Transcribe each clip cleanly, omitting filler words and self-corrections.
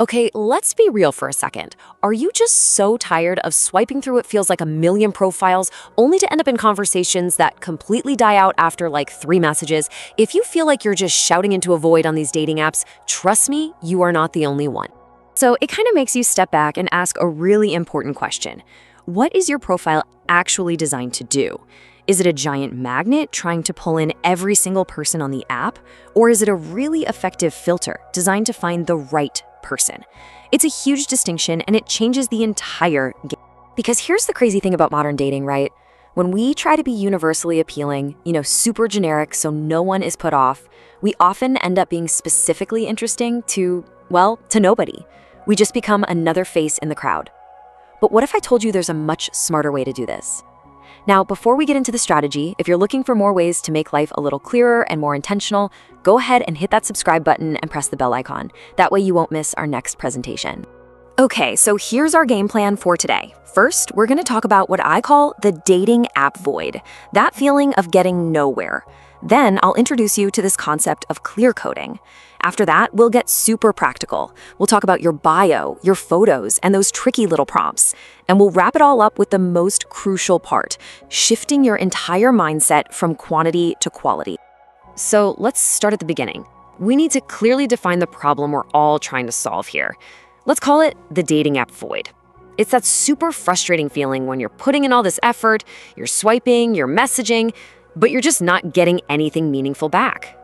Okay, let's be real for a second. Are you just so tired of swiping through what feels like a million profiles only to end up in conversations that completely die out after like 3 messages? If you feel like you're just shouting into a void on these dating apps, trust me, you are not the only one. So it kind of makes you step back and ask a really important question. What is your profile actually designed to do? Is it a giant magnet trying to pull in every single person on the app? Or is it a really effective filter designed to find the right person? It's a huge distinction and it changes the entire game. Because here's the crazy thing about modern dating, right? When we try to be universally appealing, super generic so no one is put off, we often end up being specifically interesting to nobody. We just become another face in the crowd. But what if I told you there's a much smarter way to do this? Now, before we get into the strategy, if you're looking for more ways to make life a little clearer and more intentional, go ahead and hit that subscribe button and press the bell icon. That way you won't miss our next presentation. Okay, so here's our game plan for today. First, we're going to talk about what I call the dating app void, that feeling of getting nowhere. Then I'll introduce you to this concept of clear coding. After that, we'll get super practical. We'll talk about your bio, your photos, and those tricky little prompts. And we'll wrap it all up with the most crucial part, shifting your entire mindset from quantity to quality. So let's start at the beginning. We need to clearly define the problem we're all trying to solve here. Let's call it the dating app void. It's that super frustrating feeling when you're putting in all this effort, you're swiping, you're messaging, but you're just not getting anything meaningful back.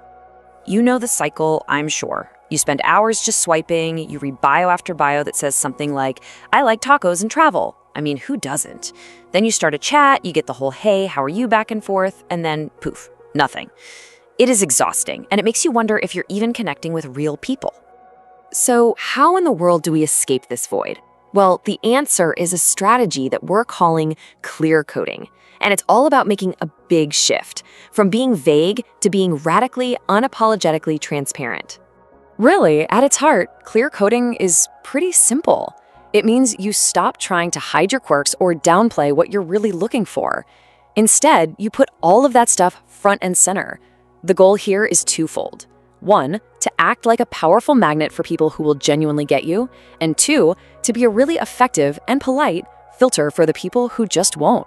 You know the cycle, I'm sure. You spend hours just swiping, you read bio after bio that says something like, I like tacos and travel. I mean, who doesn't? Then you start a chat, you get the whole, hey, how are you back and forth, and then poof, nothing. It is exhausting, and it makes you wonder if you're even connecting with real people. So how in the world do we escape this void? Well, the answer is a strategy that we're calling clear coding. And it's all about making a big shift, from being vague to being radically, unapologetically transparent. Really, at its heart, clear coding is pretty simple. It means you stop trying to hide your quirks or downplay what you're really looking for. Instead, you put all of that stuff front and center. The goal here is twofold. 1, to act like a powerful magnet for people who will genuinely get you, and 2, to be a really effective and polite filter for the people who just won't.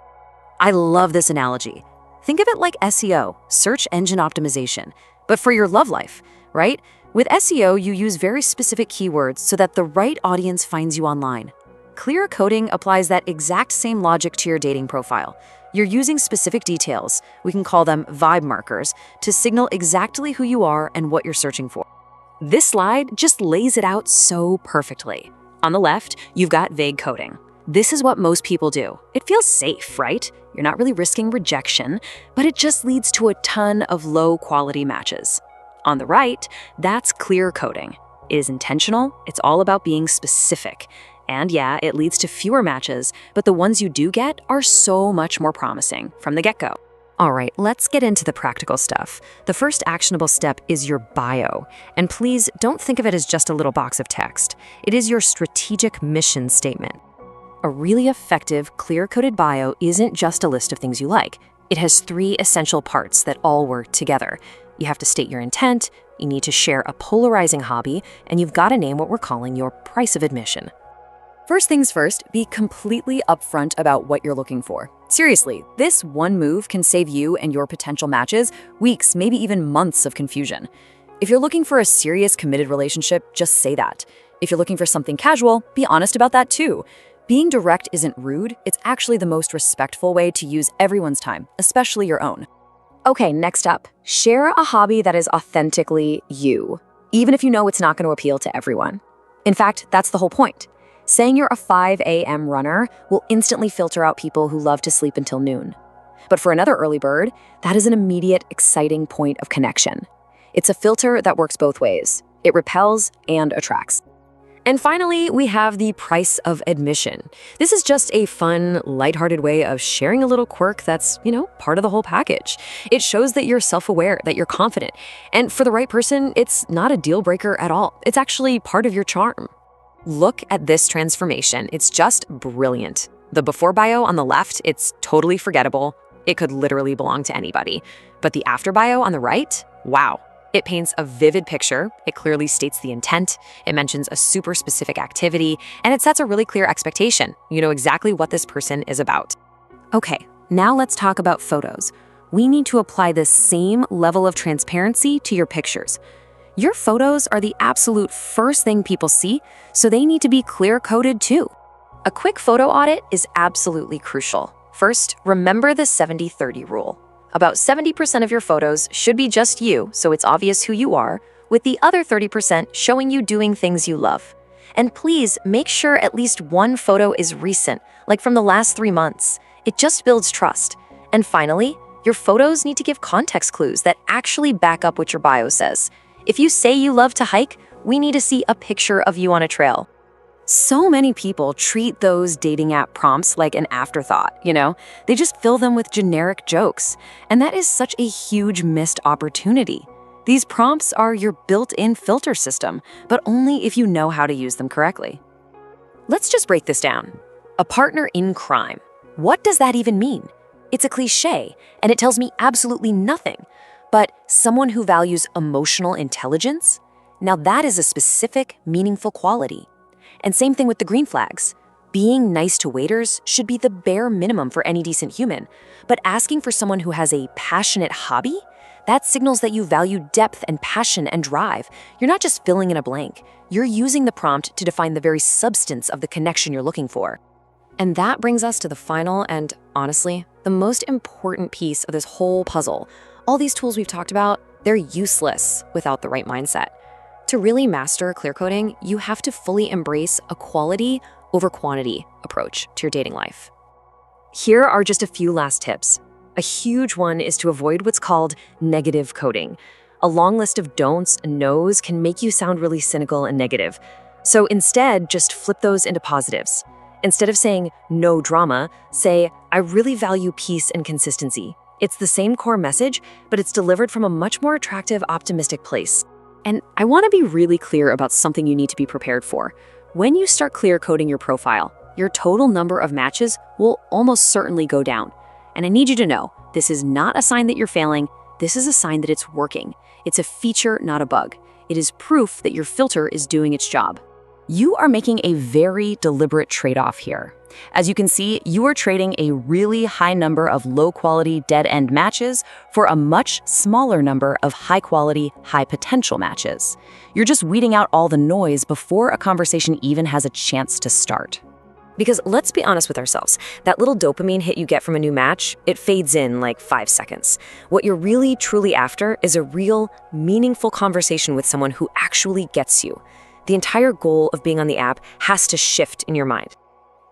I love this analogy. Think of it like SEO, search engine optimization, but for your love life, right? With SEO, you use very specific keywords so that the right audience finds you online. Clear coding applies that exact same logic to your dating profile. You're using specific details, we can call them vibe markers, to signal exactly who you are and what you're searching for. This slide just lays it out so perfectly. On the left, you've got vague coding. This is what most people do. It feels safe, right? You're not really risking rejection, but it just leads to a ton of low-quality matches. On the right, that's clear coding. It is intentional, it's all about being specific. And yeah, it leads to fewer matches, but the ones you do get are so much more promising from the get-go. All right, let's get into the practical stuff. The first actionable step is your bio. And please don't think of it as just a little box of text. It is your strategic mission statement. A really effective, clear-coded bio isn't just a list of things you like. It has 3 essential parts that all work together. You have to state your intent, you need to share a polarizing hobby, and you've got to name what we're calling your price of admission. First things first, be completely upfront about what you're looking for. Seriously, this one move can save you and your potential matches weeks, maybe even months of confusion. If you're looking for a serious, committed relationship, just say that. If you're looking for something casual, be honest about that too. Being direct isn't rude, it's actually the most respectful way to use everyone's time, especially your own. Okay, next up, share a hobby that is authentically you, even if you know it's not going to appeal to everyone. In fact, that's the whole point. Saying you're a 5 a.m. runner will instantly filter out people who love to sleep until noon. But for another early bird, that is an immediate, exciting point of connection. It's a filter that works both ways. It repels and attracts. And finally, we have the price of admission. This is just a fun, lighthearted way of sharing a little quirk that's, part of the whole package. It shows that you're self-aware, that you're confident. And for the right person, it's not a deal breaker at all. It's actually part of your charm. Look at this transformation. It's just brilliant. The before bio on the left, it's totally forgettable. It could literally belong to anybody. But the after bio on the right, wow. It paints a vivid picture, it clearly states the intent, it mentions a super specific activity, and it sets a really clear expectation. You know exactly what this person is about. Okay, now let's talk about photos. We need to apply this same level of transparency to your pictures. Your photos are the absolute first thing people see, so they need to be clear-coded too. A quick photo audit is absolutely crucial. First, remember the 70-30 rule. About 70% of your photos should be just you, so it's obvious who you are, with the other 30% showing you doing things you love. And please make sure at least one photo is recent, like from the last 3 months. It just builds trust. And finally, your photos need to give context clues that actually back up what your bio says. If you say you love to hike, we need to see a picture of you on a trail. So many people treat those dating app prompts like an afterthought, you know? They just fill them with generic jokes. And that is such a huge missed opportunity. These prompts are your built-in filter system, but only if you know how to use them correctly. Let's just break this down. A partner in crime. What does that even mean? It's a cliche, and it tells me absolutely nothing. But someone who values emotional intelligence? Now that is a specific, meaningful quality. And same thing with the green flags. Being nice to waiters should be the bare minimum for any decent human. But asking for someone who has a passionate hobby? That signals that you value depth and passion and drive. You're not just filling in a blank. You're using the prompt to define the very substance of the connection you're looking for. And that brings us to the final and, honestly, the most important piece of this whole puzzle. All these tools we've talked about, they're useless without the right mindset. To really master clear coding, you have to fully embrace a quality over quantity approach to your dating life. Here are just a few last tips. A huge one is to avoid what's called negative coding. A long list of don'ts and no's can make you sound really cynical and negative. So instead, just flip those into positives. Instead of saying no drama, say, I really value peace and consistency. It's the same core message, but it's delivered from a much more attractive, optimistic place. And I want to be really clear about something you need to be prepared for. When you start clear coding your profile, your total number of matches will almost certainly go down. And I need you to know, this is not a sign that you're failing. This is a sign that it's working. It's a feature, not a bug. It is proof that your filter is doing its job. You are making a very deliberate trade-off here. As you can see, you are trading a really high number of low-quality, dead-end matches for a much smaller number of high-quality, high-potential matches. You're just weeding out all the noise before a conversation even has a chance to start. Because let's be honest with ourselves, that little dopamine hit you get from a new match, it fades in like 5 seconds. What you're really, truly after is a real, meaningful conversation with someone who actually gets you. The entire goal of being on the app has to shift in your mind.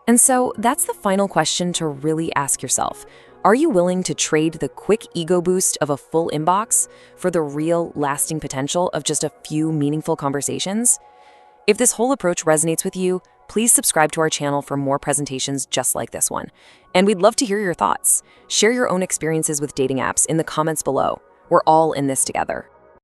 And so that's the final question to really ask yourself. Are you willing to trade the quick ego boost of a full inbox for the real, lasting potential of just a few meaningful conversations? If this whole approach resonates with you, please subscribe to our channel for more presentations just like this one. And we'd love to hear your thoughts. Share your own experiences with dating apps in the comments below. We're all in this together.